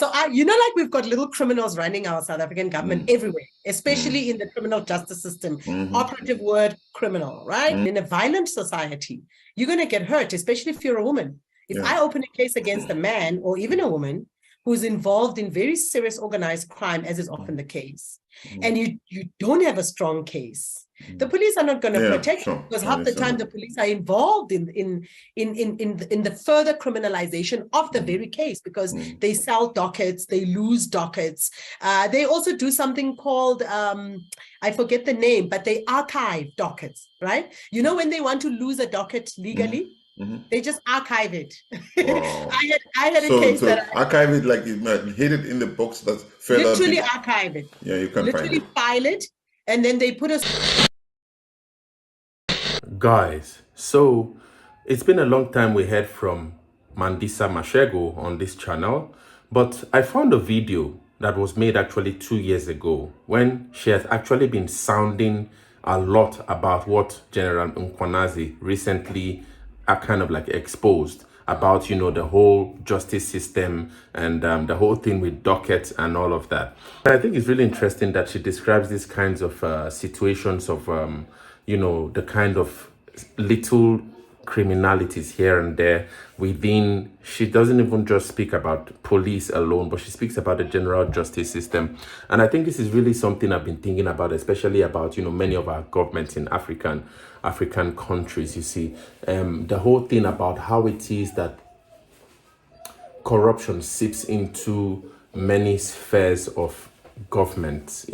So, like we've got little criminals running our South African government everywhere, especially in the criminal justice system. Operative word, criminal, right? In a violent society, you're going to get hurt, especially if you're a woman. If I open a case against a man or even a woman who's involved in very serious organized crime, as is often the case, and you don't have a strong case, the police are not going to protect you, because half the time the police are involved in the further criminalization of the very case, because they sell dockets, they lose dockets. They also do something called, I forget the name, but they archive dockets, right? You know, when they want to lose a docket legally, they just archive it. Wow. I had a case that archive it, like you hid it in the box that's further. Literally archive it. Yeah, you can literally file it, and then they put a. Guys, so it's been a long time we heard from Mandisa Mashego on this channel, but I found a video that was made actually 2 years ago when she has actually been sounding a lot about what General Nkwanzi recently kind of like exposed about, the whole justice system and the whole thing with dockets and all of that. But I think it's really interesting that she describes these kinds of situations of, the kind of little criminalities here and there within. She doesn't even just speak about police alone, but she speaks about the general justice system. And I think this is really something I've been thinking about, especially about, many of our governments in African countries. You see, the whole thing about how it is that corruption seeps into many spheres of government,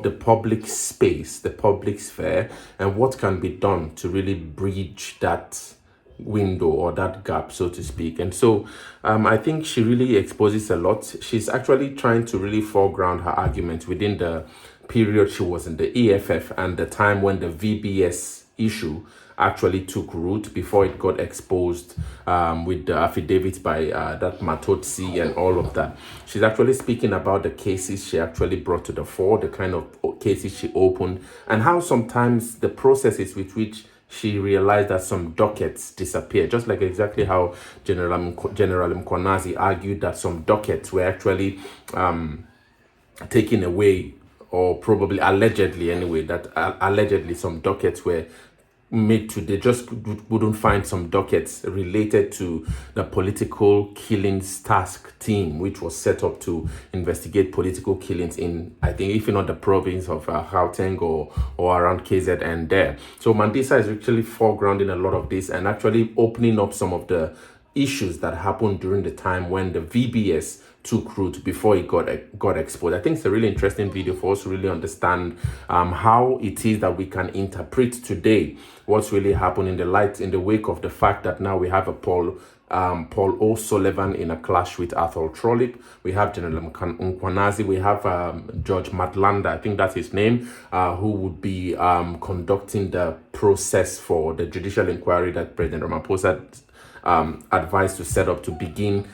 the public space, the public sphere, and what can be done to really bridge that window or that gap, so to speak. And so I think she really exposes a lot. She's actually trying to really foreground her argument within the period she was in the EFF and the time when the VBS issue actually took root before it got exposed with the affidavits by that Matotsi and all of that. She's actually speaking about the cases she actually brought to the fore, the kind of cases she opened, and how sometimes the processes with which she realized that some dockets disappeared, just like exactly how General Mkwanazi argued that some dockets were actually taken away, or probably allegedly anyway, that allegedly some dockets were made to, they just wouldn't find some dockets related to the political killings task team, which was set up to investigate political killings in, I think, if not the province of Gauteng or around KZN there. So Mandisa is actually foregrounding a lot of this and actually opening up some of the issues that happened during the time when the VBS took root before it got exposed. I think it's a really interesting video for us to really understand how it is that we can interpret today what's really happened in the wake of the fact that now we have a Paul O'Sullivan in a clash with Arthur Trollip. We have General Nkwanzi. We have George Matlanda, I think that's his name, who would be conducting the process for the judicial inquiry that President Ramaphosa advised to set up to begin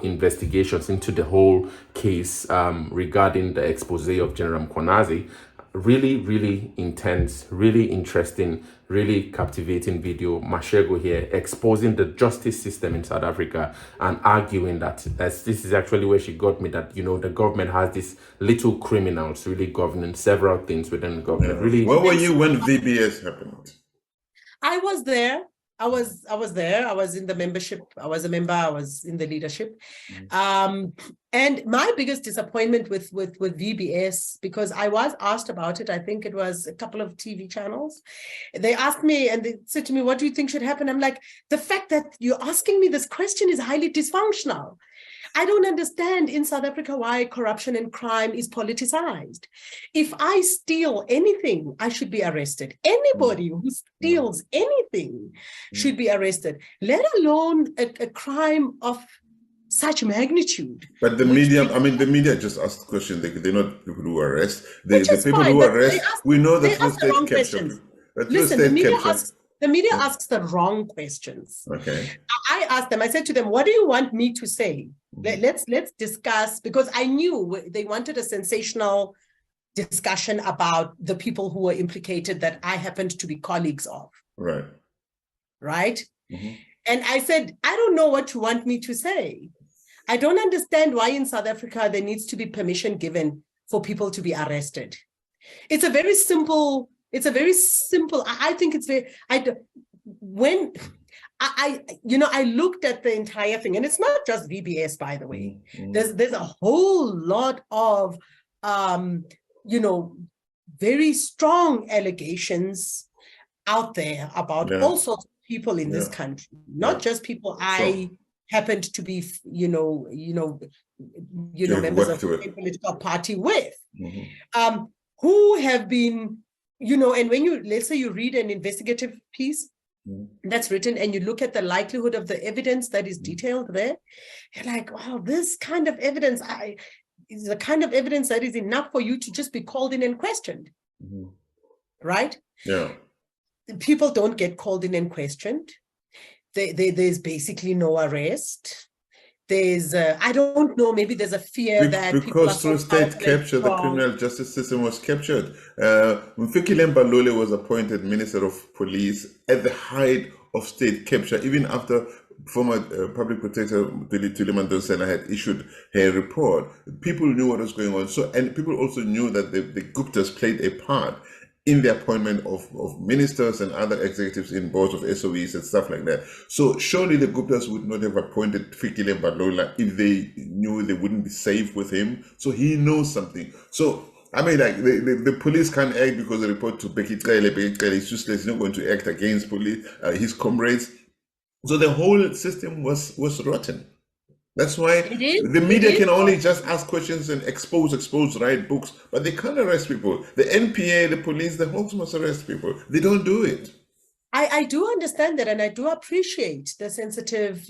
investigations into the whole case regarding the expose of General Nkwanzi. Really, really intense, really interesting, really captivating video. Mashego here exposing the justice system in South Africa and arguing that this is actually where she got me, that the government has these little criminals really governing several things within the government. Yeah. Really. Where were you when VBS happened? I was there. I was there. I was in the membership. I was a member. I was in the leadership. And my biggest disappointment with VBS, because I was asked about it, I think it was a couple of TV channels. They asked me and they said to me, what do you think should happen? I'm like, the fact that you're asking me this question is highly dysfunctional. I don't understand in South Africa why corruption and crime is politicized. If I steal anything, I should be arrested. Anybody who steals anything should be arrested, let alone a crime of such magnitude. But the media just asked questions. They're not people who arrest. The people fine, who arrest, we know that the wrong questions. Listen, the media asks the wrong questions. Okay. I asked them, I said to them, what do you want me to say? Let's discuss, because I knew they wanted a sensational discussion about the people who were implicated that I happened to be colleagues of. Right. Right? And I said, I don't know what you want me to say. I don't understand why in South Africa there needs to be permission given for people to be arrested. It's a very simple, I think it's very, I looked at the entire thing, and it's not just VBS, by the way. There's a whole lot of, very strong allegations out there about all sorts of people in this country, not just people I happened to be, members of a political party with, who have been, and when let's say you read an investigative piece that's written and you look at the likelihood of the evidence that is detailed there, you're like, wow, this kind of evidence is the kind of evidence that is enough for you to just be called in and questioned, right? Yeah. People don't get called in and questioned. There's basically no arrest. There's, I don't know, maybe there's a fear that because through state capture, the criminal justice system was captured. Mfikile Mbalule was appointed Minister of Police at the height of state capture, even after former Public Protector Tuliman Donsela had issued her report. People knew what was going on. So, and people also knew that the Guptas played a part in the appointment of ministers and other executives in boards of SOEs and stuff like that. So surely the Guptas would not have appointed Fikile Mbalula if they knew they wouldn't be safe with him. So he knows something. So, I mean, like the police can't act because the report to Becky Tlele is useless. He's not going to act against police, his comrades. So the whole system was rotten. That's why the media can only just ask questions and expose, write books, but they can't arrest people. The NPA, the police, the Hawks must arrest people. They don't do it. I do understand that, and I do appreciate the sensitive,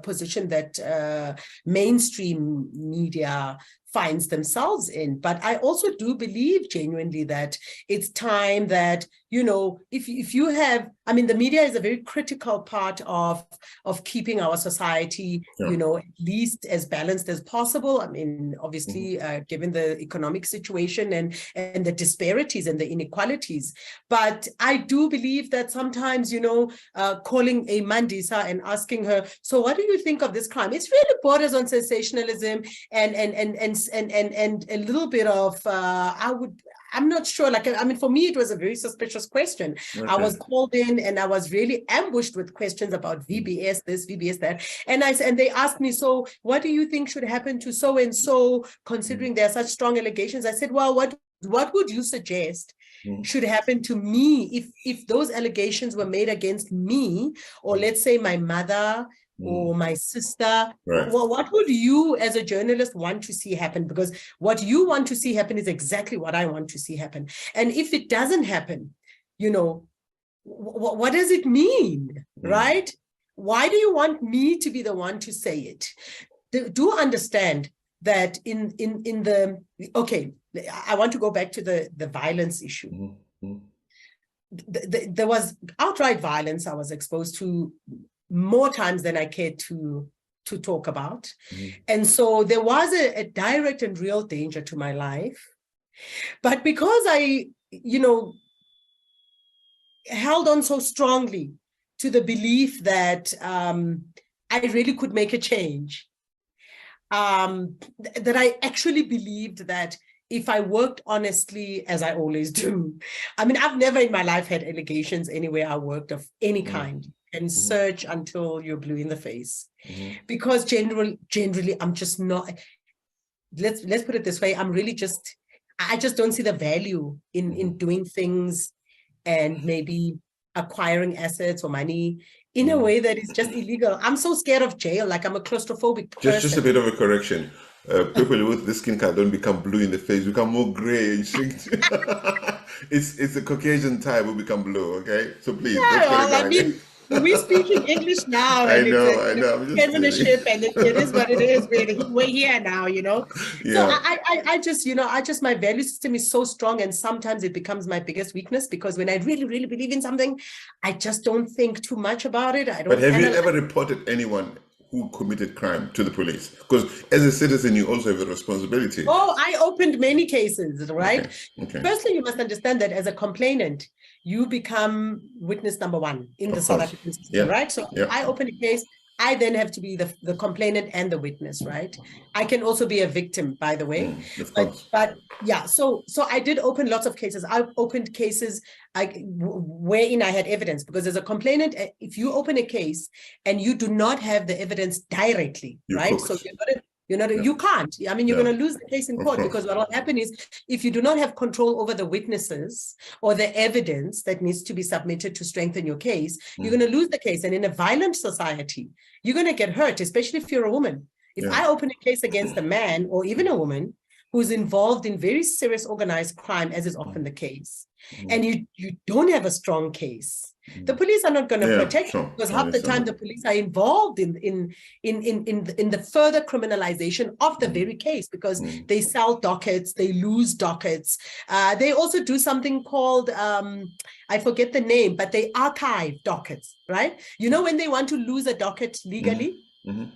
position that mainstream media finds themselves in. But I also do believe genuinely that it's time that, if you have, I mean, the media is a very critical part of keeping our society, at least as balanced as possible. I mean, obviously, given the economic situation and the disparities and the inequalities. But I do believe that sometimes, calling a Mandisa and asking her, so what do you think of this crime? It's really borders on sensationalism and a little bit of, I'm not sure, for me, it was a very suspicious question. Okay. I was called in and I was really ambushed with questions about VBS, this, VBS, that. And they asked me, so what do you think should happen to so-and-so, considering there are such strong allegations? I said, well, what would you suggest should happen to me if those allegations were made against me, or let's say my mother, or my sister? Right. Well, what would you as a journalist want to see happen? Because what you want to see happen is exactly what I want to see happen. And if it doesn't happen, what does it mean, right? Why do you want me to be the one to say it? Do understand that okay, I want to go back to the violence issue. There was outright violence I was exposed to more times than I cared to talk about. And so there was a direct and real danger to my life. But because I, held on so strongly to the belief that I really could make a change, that I actually believed that if I worked honestly, as I always do, I mean, I've never in my life had allegations anywhere I worked of any kind. And search until you're blue in the face, because generally, I'm just not. Let's put it this way: I just don't see the value in doing things and maybe acquiring assets or money in a way that is just illegal. I'm so scared of jail. Like, I'm a claustrophobic person. Just a bit of a correction. People with this skin color don't become blue in the face, become more gray and shrink. It's a Caucasian type who become blue, okay? So please, we're speaking English now. I know. Penmanship, and it is what it is. We're here now, Yeah. So I just, my value system is so strong, and sometimes it becomes my biggest weakness, because when I really, really believe in something, I just don't think too much about it. But have you ever reported anyone who committed crime to the police? Because as a citizen, you also have a responsibility. Oh, I opened many cases, right? Okay. Firstly, you must understand that as a complainant, you become witness number one in the South African system, right? So I open a case, I then have to be the complainant and the witness, right? I can also be a victim, by the way. But yeah, so I did open lots of cases. I've opened cases wherein I had evidence, because as a complainant, if you open a case and you do not have the evidence directly, right? So you can't. I mean, you're going to lose the case in court, because what will happen is, if you do not have control over the witnesses or the evidence that needs to be submitted to strengthen your case, you're going to lose the case. And in a violent society, you're going to get hurt, especially if you're a woman. If I open a case against a man or even a woman who's involved in very serious organized crime, as is often the case, and you don't have a strong case, the police are not going to protect you, because half the time the police are involved in the further criminalization of the very case, because they sell dockets, they lose dockets. They also do something called, I forget the name, but they archive dockets, right? You know, when they want to lose a docket legally,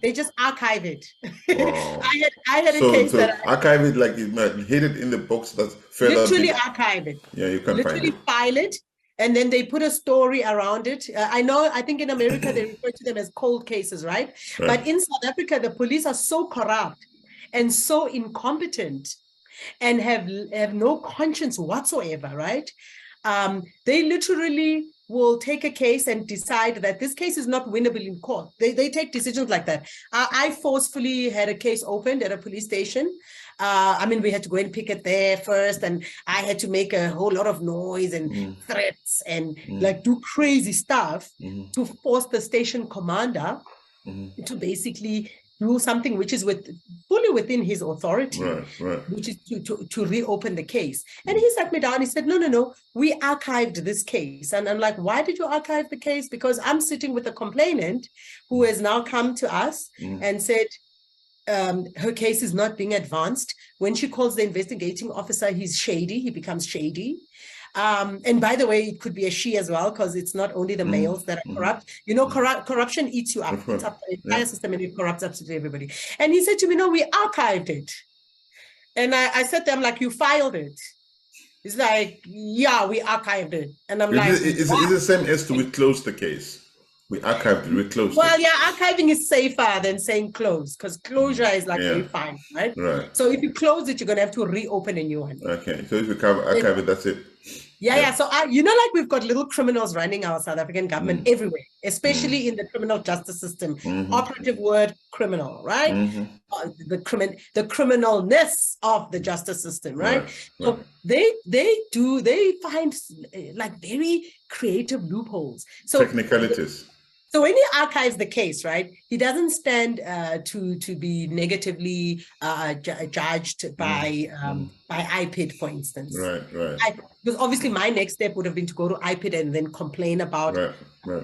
they just archive it. Wow. I had a case that archive it, like you might hit it in the box that's further. Literally archive it. Yeah, you can literally file it, and then they put a story around it. I think in America they refer to them as cold cases, right? But in South Africa, the police are so corrupt and so incompetent and have no conscience whatsoever, right? They literally will take a case and decide that this case is not winnable in court. They take decisions like that. I forcefully had a case opened at a police station. I mean, we had to go and pick it there first, and I had to make a whole lot of noise and threats and like do crazy stuff to force the station commander to basically do something which is fully within his authority, which is to reopen the case. And he sat me down, he said, no, we archived this case. And I'm like, why did you archive the case? Because I'm sitting with a complainant who has now come to us and said, her case is not being advanced. When she calls the investigating officer, he's shady, he becomes shady. And by the way, it could be a she as well, because it's not only the males that are corrupt. You know, corruption eats you up. It's up the entire system, and it corrupts absolutely everybody. And he said to me, no, we archived it. And I said to him, like, you filed it? He's like, yeah, we archived it. And I'm like, is it the same as to we closed the case? We archived it, we closed it. Well, yeah, archiving is safer than saying close, because closure is like very fine, right? So if you close it, you're going to have to reopen a new one. Okay, so if you archive it, that's it. Yeah. So, you know, like we've got little criminals running our South African government everywhere, especially in the criminal justice system. Operative word, criminal, right? The criminalness of the justice system, right? So they find like very creative loopholes. So technicalities. So when he archives the case, right, he doesn't stand to be negatively judged by IPID, for instance. Right. Because obviously my next step would have been to go to IPID and then complain about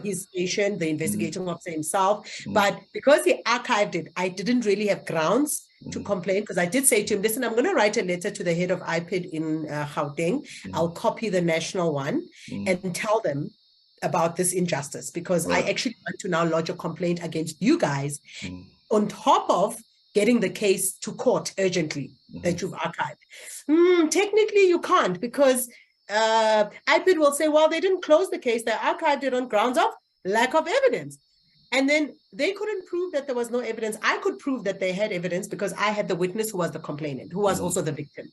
his station, the investigating officer himself. But because he archived it, I didn't really have grounds to complain, because I did say to him, listen, I'm going to write a letter to the head of IPID in Gauteng. I'll copy the national one and tell them about this injustice, because I actually want to now lodge a complaint against you guys on top of getting the case to court urgently that you've archived. Technically, you can't, because IPID will say, well, they didn't close the case. They archived it on grounds of lack of evidence. And then they couldn't prove that there was no evidence. I could prove that they had evidence, because I had the witness who was the complainant, who was also the victim.